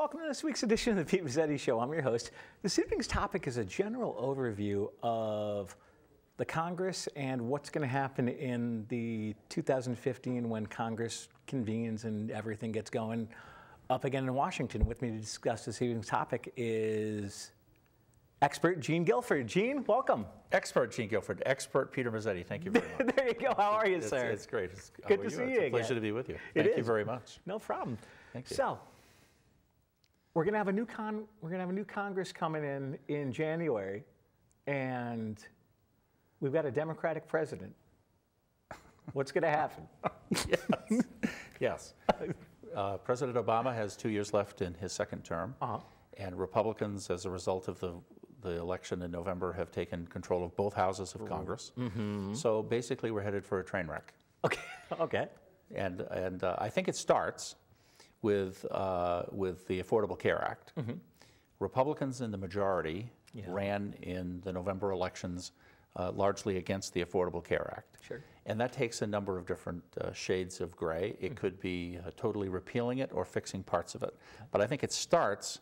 welcome to this week's edition of the Pete Mezzetti Show. I'm your host. This evening's topic is a general overview of the Congress and what's going to happen in the 2015 when Congress convenes and everything gets going up again in Washington. With me to discuss this evening's topic is expert Gene Guilford. Gene, welcome. Expert Gene Guilford, expert Peter Mezzetti. Thank you very much. There you go. How are you, sir? It's great. Good to see you again. It's a pleasure to be with you. Thank you very much. No problem. Thank you. So, we're going to have a new Congress coming in January, and we've got a Democratic president. What's going to happen? Yes. President Obama has 2 years left in his second term, and Republicans, as a result of the election in November, have taken control of both houses of Congress. So basically, we're headed for a train wreck. Okay. Okay. And I think it starts with the Affordable Care Act. Republicans in the majority ran in the November elections largely against the Affordable Care Act. Sure. And that takes a number of different shades of gray. It could be totally repealing it or fixing parts of it. But I think it starts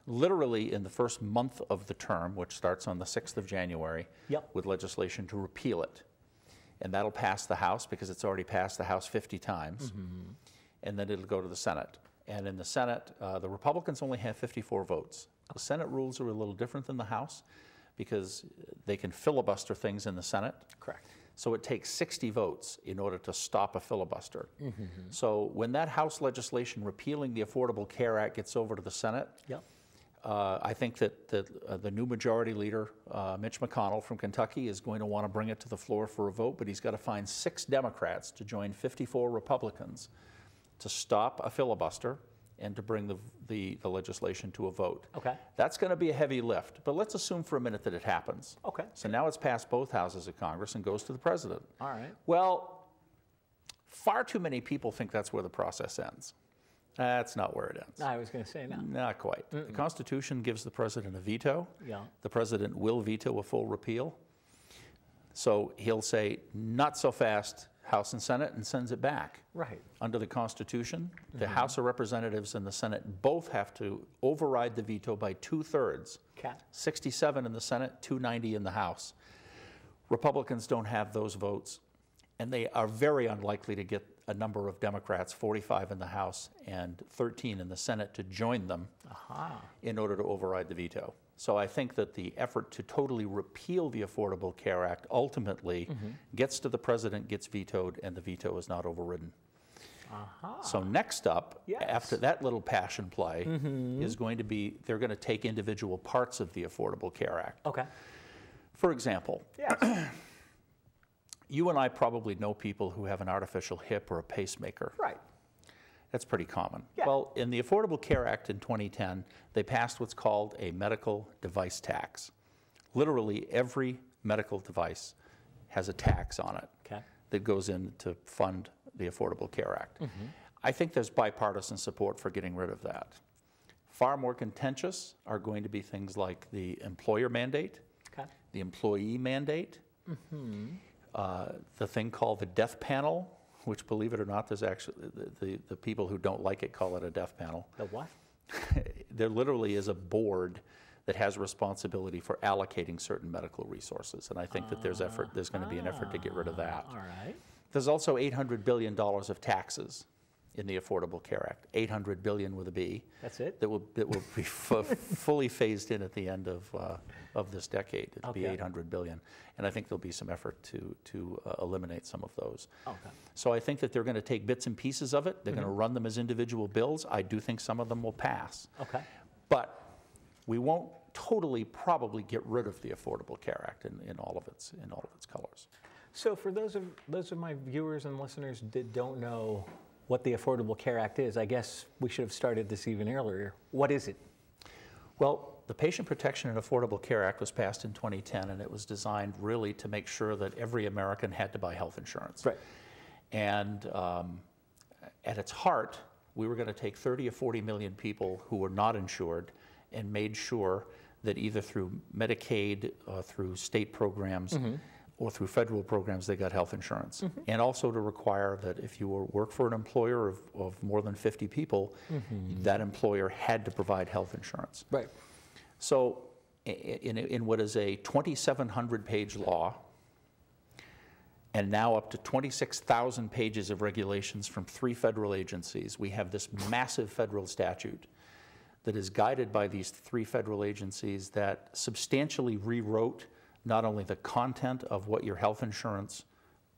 literally in the first month of the term, which starts on the 6th of January, with legislation to repeal it. And that'll pass the House because it's already passed the House 50 times. And then it'll go to the Senate. And in the Senate, the Republicans only have 54 votes. The Senate rules are a little different than the House because they can filibuster things in the Senate. Correct. So it takes 60 votes in order to stop a filibuster. So when that House legislation repealing the Affordable Care Act gets over to the Senate, I think that the new majority leader, Mitch McConnell from Kentucky, is going to want to bring it to the floor for a vote, but he's got to find 6 Democrats to join 54 Republicans to stop a filibuster and to bring the legislation to a vote. Okay. That's going to be a heavy lift, but let's assume for a minute that it happens. Okay. So now it's passed both houses of Congress and goes to the president. All right. Well, far too many people think that's where the process ends. That's not where it ends. I was going to say no. Not quite. The Constitution gives the president a veto. Yeah. The president will veto a full repeal. So he'll say, not so fast, House and Senate, and sends it back. Right. Under the Constitution, the House of Representatives and the Senate both have to override the veto by 2/3. 67 in the Senate, 290 in the House. Republicans don't have those votes, and they are very unlikely to get a number of Democrats, 45 in the House and 13 in the Senate, to join them in order to override the veto. So I think that the effort to totally repeal the Affordable Care Act ultimately gets to the president, gets vetoed, and the veto is not overridden. So next up, after that little passion play, is going to be, they're going to take individual parts of the Affordable Care Act. Okay. For example, you and I probably know people who have an artificial hip or a pacemaker. Right. That's pretty common. Yeah. Well, in the Affordable Care Act in 2010, they passed what's called a medical device tax. Literally every medical device has a tax on it that goes in to fund the Affordable Care Act. I think there's bipartisan support for getting rid of that. Far more contentious are going to be things like the employer mandate, the employee mandate, the thing called the death panel, which, believe it or not, there's actually, the people who don't like it call it a death panel. The what? There literally is a board that has responsibility for allocating certain medical resources, and I think that there's going to be an effort to get rid of that. All right. There's also $800 billion of taxes in the Affordable Care Act, 800 billion with a B. That's it? That will be fully phased in at the end of this decade. It'll be 800 billion. And I think there'll be some effort to eliminate some of those. So I think that they're going to take bits and pieces of it. They're going to run them as individual bills. I do think some of them will pass. But we won't totally probably get rid of the Affordable Care Act in all of its colors. So for those of my viewers and listeners that don't know what the Affordable Care Act is, I guess we should have started this even earlier. What is it? Well, the Patient Protection and Affordable Care Act was passed in 2010, and it was designed really to make sure that every American had to buy health insurance. Right. And at its heart, we were going to take 30 or 40 million people who were not insured and made sure that either through Medicaid or through state programs, or through federal programs, they got health insurance. And also to require that if you work for an employer of more than 50 people, that employer had to provide health insurance. Right. So in what is a 2,700-page law, and now up to 26,000 pages of regulations from 3 federal agencies, we have this massive federal statute that is guided by these 3 federal agencies that substantially rewrote not only the content of what your health insurance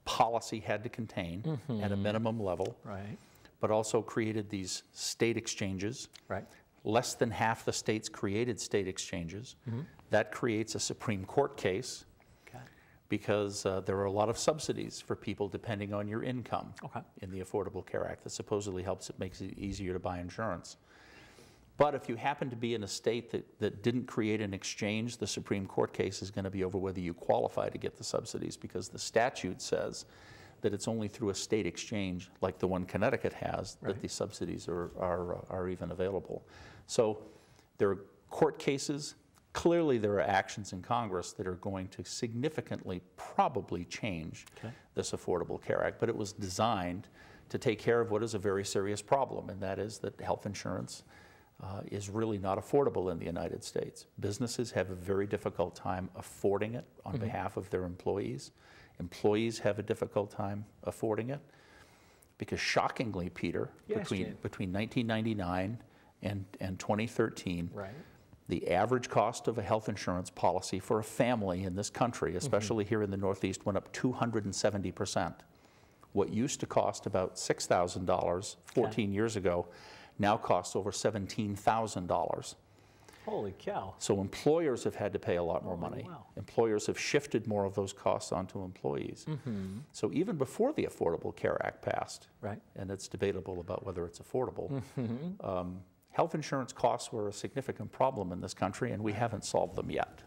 policy had to contain at a minimum level, right, but also created these state exchanges. Right. Less than half the states created state exchanges. That creates a Supreme Court case because there are a lot of subsidies for people depending on your income in the Affordable Care Act that supposedly makes it easier to buy insurance. But if you happen to be in a state that didn't create an exchange, the Supreme Court case is going to be over whether you qualify to get the subsidies, because the statute says that it's only through a state exchange, like the one Connecticut has, that the subsidies are even available. So there are court cases. Clearly there are actions in Congress that are going to significantly probably change this Affordable Care Act, but it was designed to take care of what is a very serious problem, and that is that health insurance is really not affordable in the United States. Businesses have a very difficult time affording it on behalf of their employees. Employees have a difficult time affording it because, shockingly, Peter, between 1999 and 2013, the average cost of a health insurance policy for a family in this country, especially here in the Northeast, went up 270%. What used to cost about $6,000 14 years ago now costs over $17,000. Holy cow. So employers have had to pay a lot more money. Wow. Employers have shifted more of those costs onto employees. So even before the Affordable Care Act passed, and it's debatable about whether it's affordable, health insurance costs were a significant problem in this country, and we haven't solved them yet.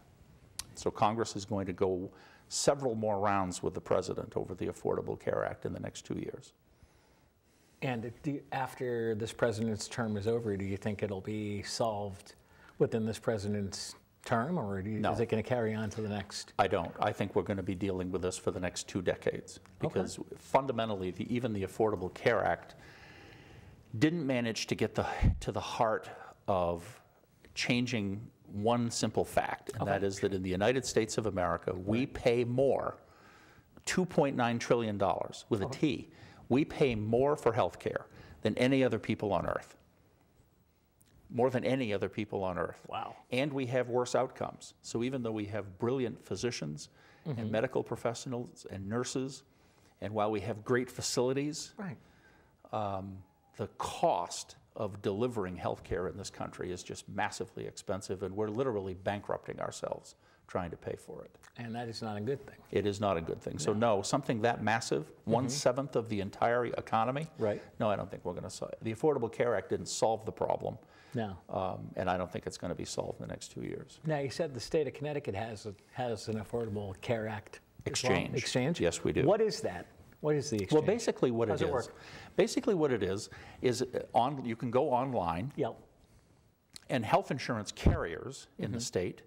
So Congress is going to go several more rounds with the President over the Affordable Care Act in the next 2 years. And after this president's term is over, do you think it'll be solved within this president's term, or is it going to carry on to the next? I don't. I think we're going to be dealing with this for the next 2 decades, because fundamentally, even the Affordable Care Act didn't manage to get to the heart of changing one simple fact, and that is that in the United States of America, we pay more, $2.9 trillion with a T. We pay more for health care than any other people on earth. More than any other people on earth. Wow. And we have worse outcomes. So even though we have brilliant physicians and medical professionals and nurses, and while we have great facilities, the cost of delivering health care in this country is just massively expensive, and we're literally bankrupting ourselves trying to pay for it. And that is not a good thing. It is not a good thing. So no, something that massive, 1/7 of the entire economy, no, I don't think we're going to solve it. The Affordable Care Act didn't solve the problem. No. And I don't think it's going to be solved in the next 2 years. Now, you said the state of Connecticut has an Affordable Care Act exchange. Exchange? Yes, we do. What is that? What is the exchange? Well, basically what How does it work? Basically what it is you can go online, and health insurance carriers in the state,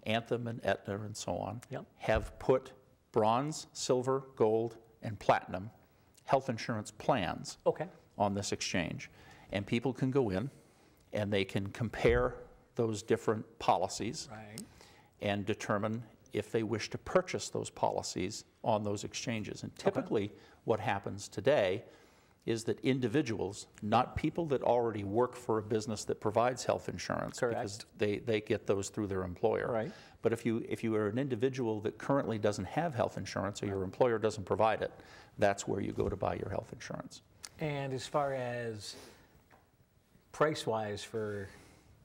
Anthem and Aetna and so on, have put bronze, silver, gold, and platinum health insurance plans on this exchange. And people can go in and they can compare those different policies and determine if they wish to purchase those policies on those exchanges. And typically what happens today is that individuals, not people that already work for a business that provides health insurance, because they get those through their employer. But if you are an individual that currently doesn't have health insurance, or your employer doesn't provide it, that's where you go to buy your health insurance. And as far as price-wise for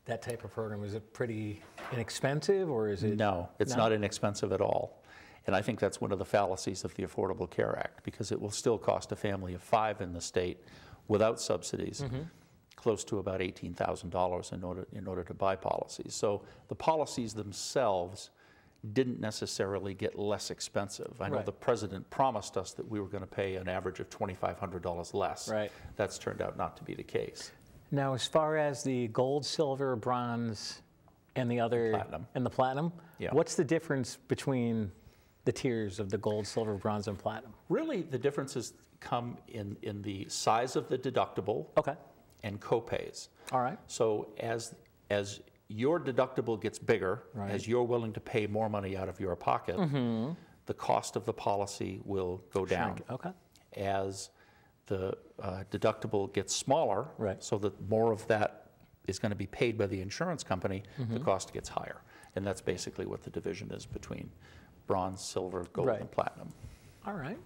that type of program, is it pretty inexpensive, or is it? No, it's not inexpensive at all. And I think that's one of the fallacies of the Affordable Care Act, because it will still cost a family of 5 in the state without subsidies close to about $18,000 in order to buy policies. So the policies themselves didn't necessarily get less expensive. I know the president promised us that we were going to pay an average of $2,500 less. That's turned out not to be the case. Now, as far as the gold, silver, bronze, and the other platinum. and the platinum, what's the difference between the tiers of the gold, silver, bronze, and platinum? Really, the differences come in the size of the deductible and copays. All right. So as your deductible gets bigger, as you're willing to pay more money out of your pocket, the cost of the policy will go down. As the deductible gets smaller, so that more of that is going to be paid by the insurance company, the cost gets higher. And that's basically what the division is between bronze, silver, gold, and platinum. All right.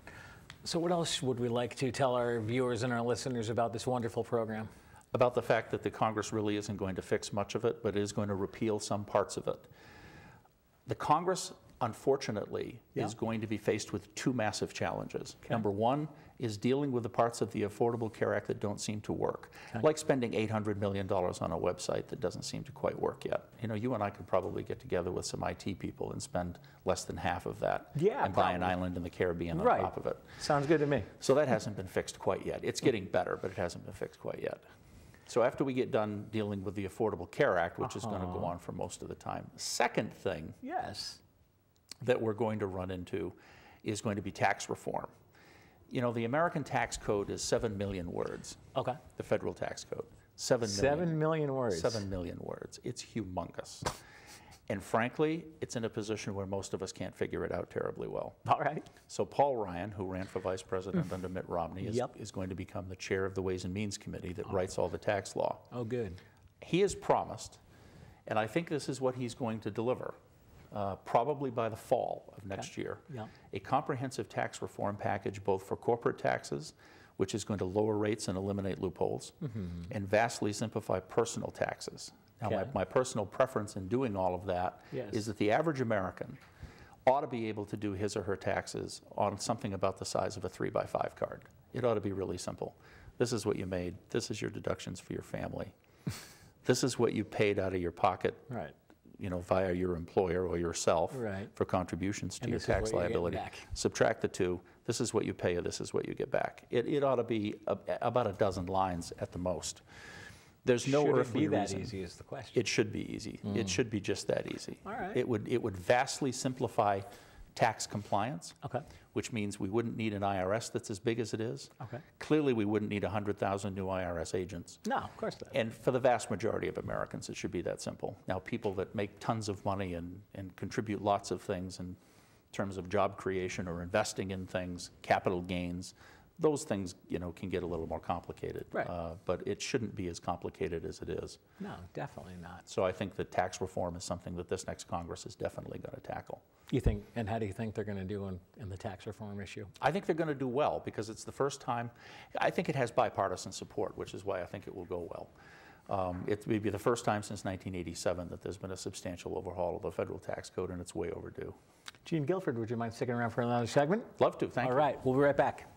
So what else would we like to tell our viewers and our listeners about this wonderful program? About the fact that the Congress really isn't going to fix much of it, but is going to repeal some parts of it. The Congress, unfortunately, is going to be faced with two massive challenges. Number one is dealing with the parts of the Affordable Care Act that don't seem to work, like spending $800 million on a website that doesn't seem to quite work yet. You know, you and I could probably get together with some IT people and spend less than half of that and buy an island in the Caribbean on top of it. Sounds good to me. So that hasn't been fixed quite yet. It's getting better, but it hasn't been fixed quite yet. So after we get done dealing with the Affordable Care Act, which is going to go on for most of the time, the second thing that we're going to run into is going to be tax reform. You know, the American tax code is 7 million words. The federal tax code. 7 million words. 7 million words. It's humongous. And frankly, it's in a position where most of us can't figure it out terribly well. All right. So Paul Ryan, who ran for vice president under Mitt Romney, is going to become the chair of the Ways and Means Committee that writes all the tax law. Oh, good. He has promised, and I think this is what he's going to deliver, probably by the fall of next year, a comprehensive tax reform package both for corporate taxes, which is going to lower rates and eliminate loopholes, and vastly simplify personal taxes. Now, my personal preference in doing all of that is that the average American ought to be able to do his or her taxes on something about the size of a 3x5 card. It ought to be really simple. This is what you made. This is your deductions for your family. This is what you paid out of your pocket, you know, via your employer or yourself for contributions to your tax liability. Subtract the two. This is what you pay, or this is what you get back. It ought to be about a dozen lines at the most. There's no earthly reason. Should it be that easy is the question. It should be easy. It should be just that easy. All right. It would vastly simplify tax compliance, which means we wouldn't need an IRS that's as big as it is. Clearly, we wouldn't need 100,000 new IRS agents. No, of course not. And for the vast majority of Americans, it should be that simple. Now, people that make tons of money and contribute lots of things in terms of job creation or investing in things, capital gains, those things, you know, can get a little more complicated. But it shouldn't be as complicated as it is. No, definitely not. So I think that tax reform is something that this next Congress is definitely going to tackle. You think, and how do you think they're going to do in the tax reform issue? I think they're going to do well because it's the first time. I think it has bipartisan support, which is why I think it will go well. It may be the first time since 1987 that there's been a substantial overhaul of the federal tax code, and it's way overdue. Gene Guilford, would you mind sticking around for another segment? Love to, thank you. All right, we'll be right back.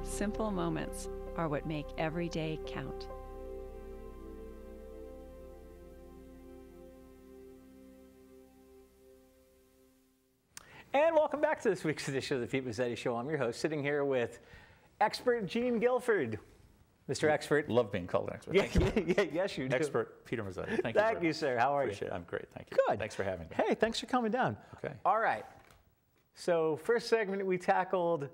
Simple moments are what make every day count. And welcome back to this week's edition of the Pete Mezzetti Show. I'm your host, sitting here with expert Gene Guilford. Mr. Expert. Love being called an expert. Yes, you do. Expert Peter Mezzetti. Thank you. Thank you, sir. How are you? Appreciate it. I'm great. Thank you. Good. Thanks for having me. Hey, thanks for coming down. Okay. All right. So first segment, we tackled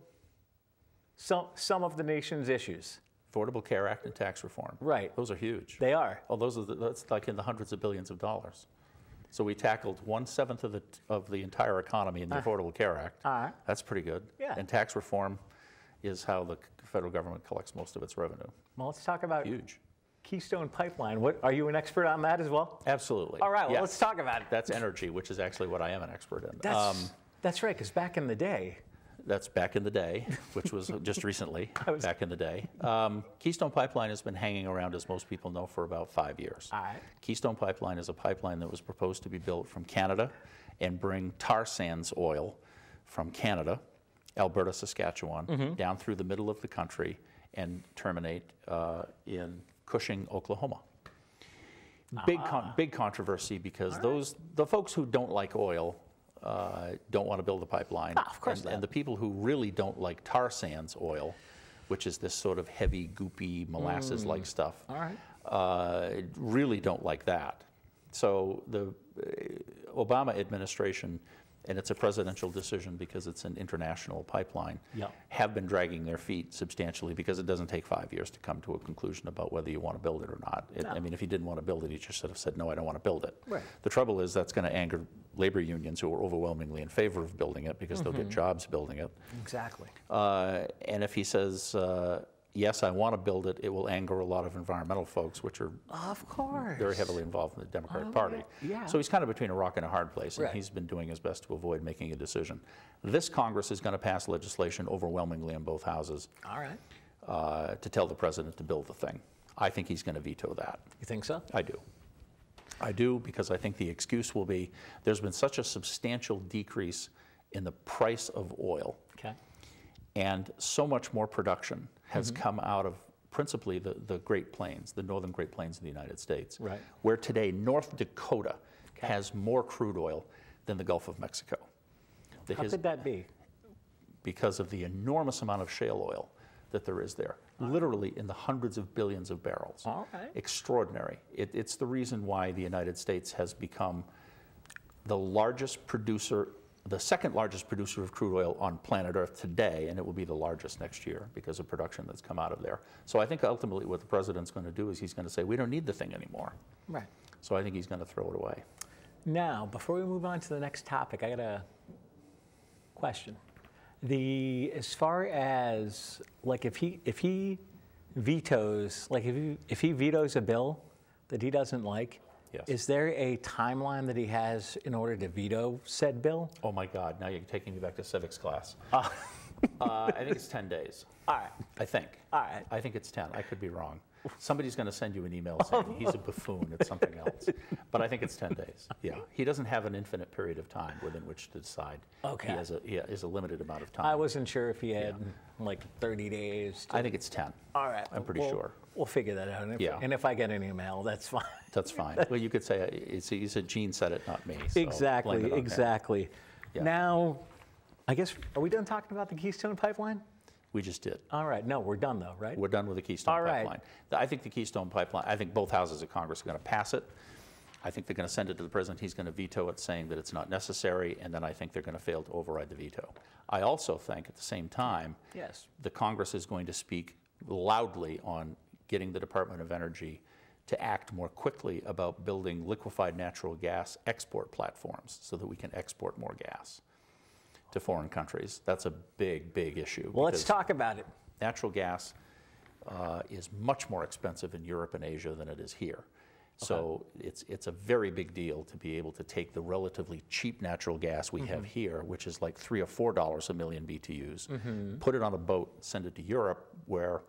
some of the nation's issues. Affordable Care Act and tax reform. Right. Those are huge. They are. Oh, that's like in the hundreds of billions of dollars. So we tackled 1/7 of the entire economy in the Affordable Care Act. That's pretty good. Yeah. And tax reform is how the federal government collects most of its revenue. Well, let's talk about huge. Keystone Pipeline. What, are you an expert on that as well? Absolutely. All right, well, Yes. let's talk about it. That's energy, which is actually what I am an expert in. That's right, because back in the day. That's back in the day, which was just recently, back in the day. Keystone Pipeline has been hanging around, as most people know, for about 5 years. All right. Keystone Pipeline is a pipeline that was proposed to be built from Canada and bring tar sands oil from Canada, Alberta, Saskatchewan, down through the middle of the country and terminate in Cushing, Oklahoma. Big controversy because the folks who don't like oil don't want to build a pipeline. Of course not. And the people who really don't like tar sands oil, which is this sort of heavy, goopy, molasses-like stuff, really don't like that. So the Obama administration, and it's a presidential decision because it's an international pipeline, have been dragging their feet substantially because it doesn't take 5 years to come to a conclusion about whether you want to build it or not. I mean, if you didn't want to build it, you just should have said, no, I don't want to build it. Right. The trouble is that's going to anger labor unions who are overwhelmingly in favor of building it because they'll get jobs building it. Exactly. And if he says, yes, I want to build it, it will anger a lot of environmental folks, which are very heavily involved in the Democratic Party. Yeah. So he's kind of between a rock and a hard place, and he's been doing his best to avoid making a decision. This Congress is going to pass legislation overwhelmingly in both houses to tell the president to build the thing. I think he's going to veto that. You think so? I do. I do, because I think the excuse will be there's been such a substantial decrease in the price of oil. And so much more production has come out of principally the Great Plains, the northern Great Plains of the United States, where today North Dakota has more crude oil than the Gulf of Mexico. How could that be? Because of the enormous amount of shale oil that there is there, literally in the hundreds of billions of barrels. Extraordinary. It's the reason why the United States has become the largest producer, the second largest producer of crude oil on planet Earth today, and it will be the largest next year because of production that's come out of there. So I think ultimately what the president's going to do is he's going to say, we don't need the thing anymore. So I think he's going to throw it away. Now, before we move on to the next topic, I got a question. As far as, like, if he vetoes, like if he vetoes a bill that he doesn't like, is there a timeline that he has in order to veto said bill? Oh my God, now you're taking me back to civics class. I think it's 10 days. All right. I think. All right. I think it's 10. I could be wrong. Somebody's going to send you an email saying he's a buffoon, it's something else. But I think it's 10 days. Yeah. He doesn't have an infinite period of time within which to decide. He has a limited amount of time. I wasn't sure if he had like 30 days. I think it's 10. All right. I'm pretty sure. We'll figure that out. And if I get an email, that's fine. That's fine. Well, you could say, you said Gene said it, not me. So exactly. Now, I guess, are we done talking about the Keystone Pipeline? We just did. All right. No, we're done though, right? We're done with the Keystone Pipeline. I think the Keystone Pipeline, I think both houses of Congress are going to pass it. I think they're going to send it to the president. He's going to veto it, saying that it's not necessary, and then I think they're going to fail to override the veto. I also think at the same time, the Congress is going to speak loudly on getting the Department of Energy to act more quickly about building liquefied natural gas export platforms so that we can export more gas to foreign countries. That's a big, big issue. Well, let's talk about it. Natural gas is much more expensive in Europe and Asia than it is here. So it's a very big deal to be able to take the relatively cheap natural gas we have here, which is like $3 or $4 a million BTUs, put it on a boat, send it to Europe, where,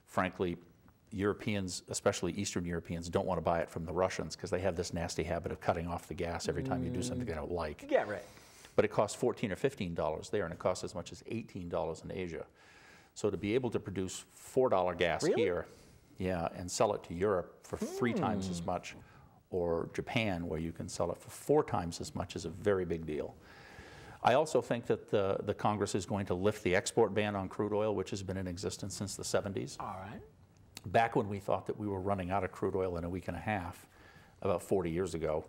frankly, Europeans, especially Eastern Europeans, don't want to buy it from the Russians because they have this nasty habit of cutting off the gas every time you do something they don't like. Yeah, right. But it costs $14 or $15 there, and it costs as much as $18 in Asia. So to be able to produce $4 gas here, and sell it to Europe for 3 times as much, or Japan, where you can sell it for 4 times as much, is a very big deal. I also think that the Congress is going to lift the export ban on crude oil, which has been in existence since the 70s. All right. Back when we thought that we were running out of crude oil in a week and a half, about 40 years ago.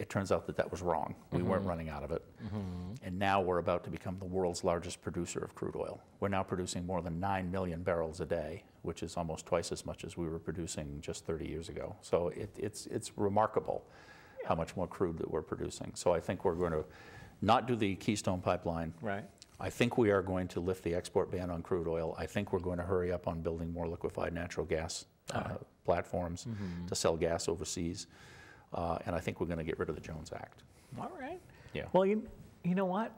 It turns out that that was wrong. We weren't running out of it. And now we're about to become the world's largest producer of crude oil. We're now producing more than 9 million barrels a day, which is almost twice as much as we were producing just 30 years ago. So it's remarkable how much more crude that we're producing. So I think we're going to not do the Keystone Pipeline. I think we are going to lift the export ban on crude oil. I think we're going to hurry up on building more liquefied natural gas platforms to sell gas overseas. And I think we're going to get rid of the Jones Act. All right. Yeah. Well, you know what?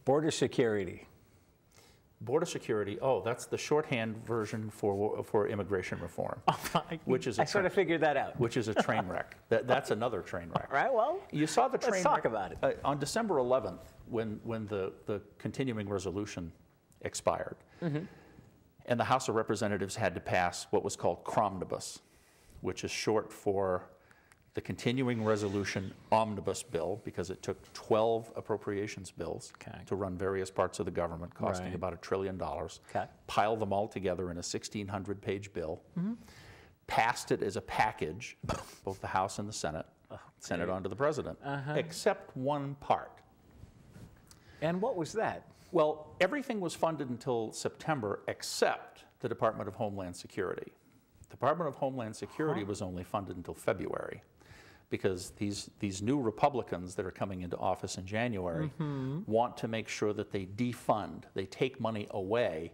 Border security. Border security, that's the shorthand version for immigration reform, which is I sort of figured that out. Which is a train wreck. That's another train wreck. All right, well, you saw the train let's talk about it. On December 11th, when the continuing resolution expired, and the House of Representatives had to pass what was called Cromnibus, which is short for the continuing resolution omnibus bill, because it took 12 appropriations bills to run various parts of the government, costing about $1 trillion, pile them all together in a 1,600-page bill, passed it as a package, both the House and the Senate, sent it on to the President, except one part. And what was that? Well, everything was funded until September except the Department of Homeland Security. The Department of Homeland Security was only funded until February, because these new Republicans that are coming into office in January want to make sure that they defund, they take money away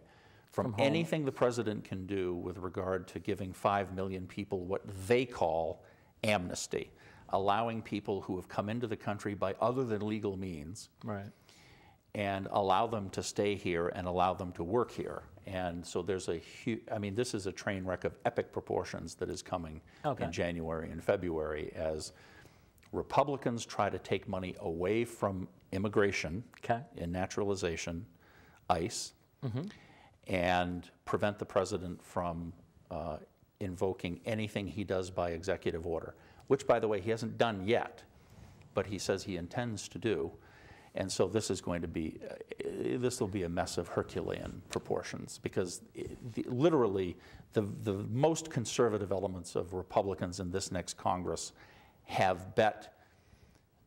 from anything the president can do with regard to giving 5 million people what they call amnesty, allowing people who have come into the country by other than legal means, and allow them to stay here and allow them to work here. And so there's a huge, this is a train wreck of epic proportions that is coming in January and February as Republicans try to take money away from immigration and naturalization, ICE, and prevent the president from invoking anything he does by executive order, which, by the way, he hasn't done yet, but he says he intends to do. And so this is going to be, this will be a mess of Herculean proportions, because literally the most conservative elements of Republicans in this next Congress have bet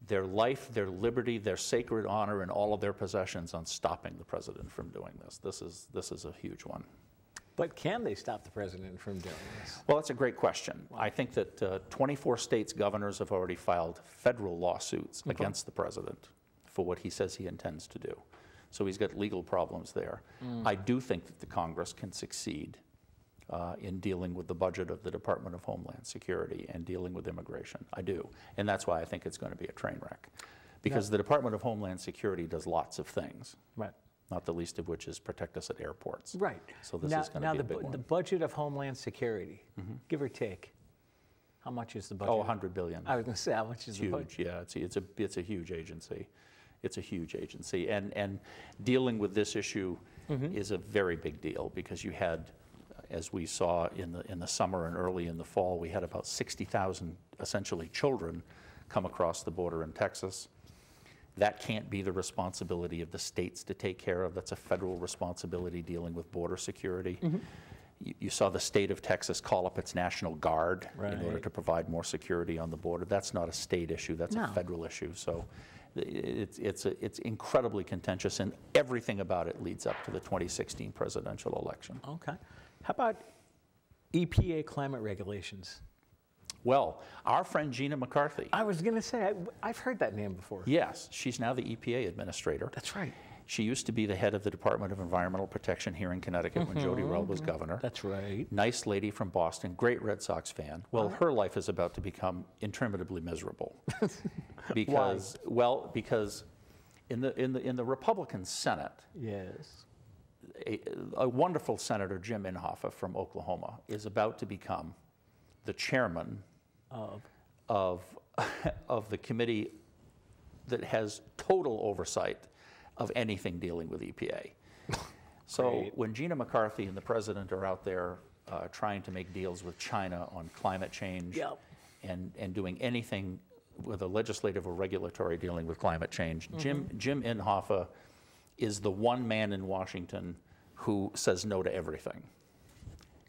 their life, their liberty, their sacred honor, and all of their possessions on stopping the president from doing this. This is a huge one. But can they stop the president from doing this? Well, that's a great question. I think that 24 states' governors have already filed federal lawsuits against the president for what he says he intends to do. So he's got legal problems there. I do think that the Congress can succeed in dealing with the budget of the Department of Homeland Security and dealing with immigration. I do. And that's why I think it's going to be a train wreck. Because the Department of Homeland Security does lots of things. Not the least of which is protect us at airports. So this is going to be a big one. The budget of Homeland Security, give or take, how much is the budget? Oh, $100 billion. I was going to say, how much is the budget? Huge, yeah. It's a huge agency. It's a huge agency. And dealing with this issue is a very big deal, because you had, as we saw in the summer and early in the fall, we had about 60,000 essentially children come across the border in Texas. That can't be the responsibility of the states to take care of. That's a federal responsibility dealing with border security. You saw the state of Texas call up its National Guard in order to provide more security on the border. That's not a state issue. That's a federal issue. So it's incredibly contentious, and everything about it leads up to the 2016 presidential election. Okay. How about EPA climate regulations? Well, our friend Gina McCarthy. I was going to say, I've heard that name before. Yes, she's now the EPA administrator. That's right. She used to be the head of the Department of Environmental Protection here in Connecticut when Jody Rell was governor. That's right. Nice lady from Boston, great Red Sox fan. Well, her life is about to become interminably miserable. Because, why? Well, because in the Republican Senate, a wonderful Senator, Jim Inhofe from Oklahoma, is about to become the chairman of the committee that has total oversight of anything dealing with EPA. So when Gina McCarthy and the president are out there trying to make deals with China on climate change and doing anything with a legislative or regulatory dealing with climate change, Jim Inhofe is the one man in Washington who says no to everything.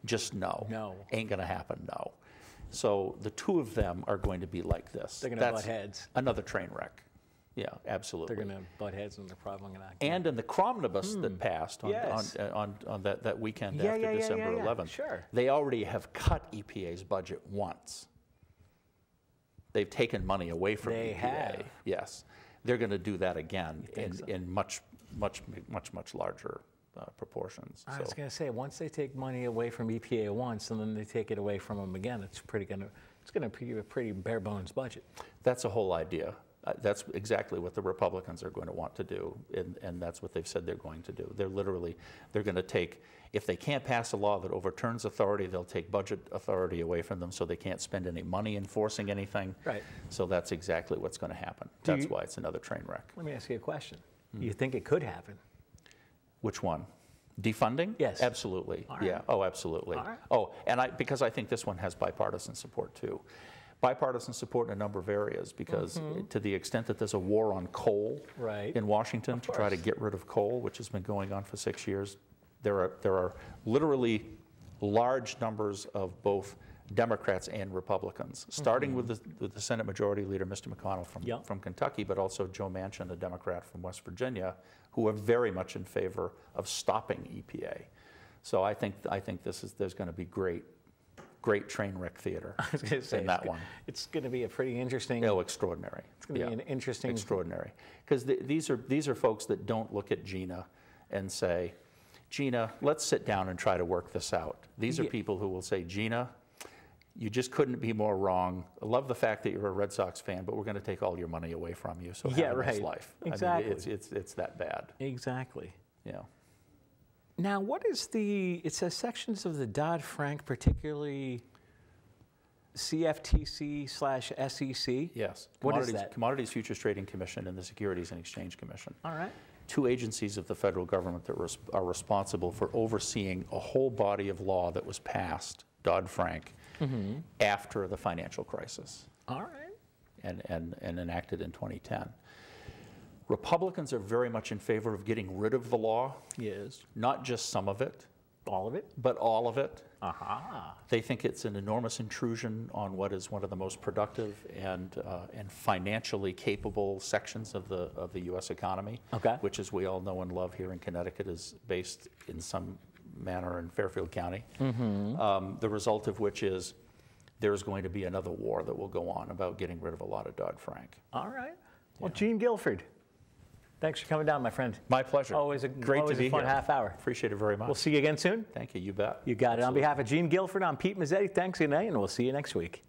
Just no. No. Ain't gonna happen, no. So the two of them are going to be like this. They're gonna butt heads. Another train wreck. Yeah, absolutely. They're going to butt heads, and they're probably going to. And in the Cromnibus that passed on that weekend after December 11th, they already have cut EPA's budget once. They've taken money away from EPA. Yes, they're going to do that again in much larger proportions. I was going to say, once they take money away from EPA once and then they take it away from them again, it's going to be a pretty bare bones budget. That's the whole idea. That's exactly what the Republicans are going to want to do, and that's what they've said they're going to do. They're going to take, if they can't pass a law that overturns authority, they'll take budget authority away from them so they can't spend any money enforcing anything. Right. So that's exactly what's going to happen. That's why it's another train wreck. Let me ask you a question. You think it could happen? Which one? Defunding? Yes. Absolutely. All right. Yeah. Oh, absolutely. All right. Oh, and because I think this one has bipartisan support too. Bipartisan support in a number of areas, because to the extent that there's a war on coal in Washington to try to get rid of coal, which has been going on for 6 years, there are literally large numbers of both Democrats and Republicans, starting with the Senate Majority Leader, Mr. McConnell from Kentucky, but also Joe Manchin, a Democrat from West Virginia, who are very much in favor of stopping EPA. So I think there's going to be great train wreck theater in that one. It's going to be a pretty interesting. Oh, extraordinary. It's going to be an interesting. Extraordinary, because these are folks that don't look at Gina and say, Gina, let's sit down and try to work this out. These are people who will say, Gina, you just couldn't be more wrong. I love the fact that you're a Red Sox fan, but we're going to take all your money away from you. So have a nice life. Exactly. I mean, it's that bad. Exactly. Yeah. Now, what is it says sections of the Dodd-Frank, particularly CFTC/SEC? Yes. What is that? Commodities Futures Trading Commission and the Securities and Exchange Commission. All right. Two agencies of the federal government that are responsible for overseeing a whole body of law that was passed, Dodd-Frank, after the financial crisis. All right. And enacted in 2010. Republicans are very much in favor of getting rid of the law. Yes. Not just some of it. All of it? But all of it. Aha. They think it's an enormous intrusion on what is one of the most productive and financially capable sections of the U.S. economy, which, as we all know and love here in Connecticut, is based in some manner in Fairfield County. The result of which is there's going to be another war that will go on about getting rid of a lot of Dodd-Frank. All right. Well, Gene Guilford, thanks for coming down, my friend. My pleasure. Always a fun half hour. Appreciate it very much. We'll see you again soon. Thank you. You bet. You got it. On behalf of Gene Guilford, I'm Pete Mezzetti. Thanks, and we'll see you next week.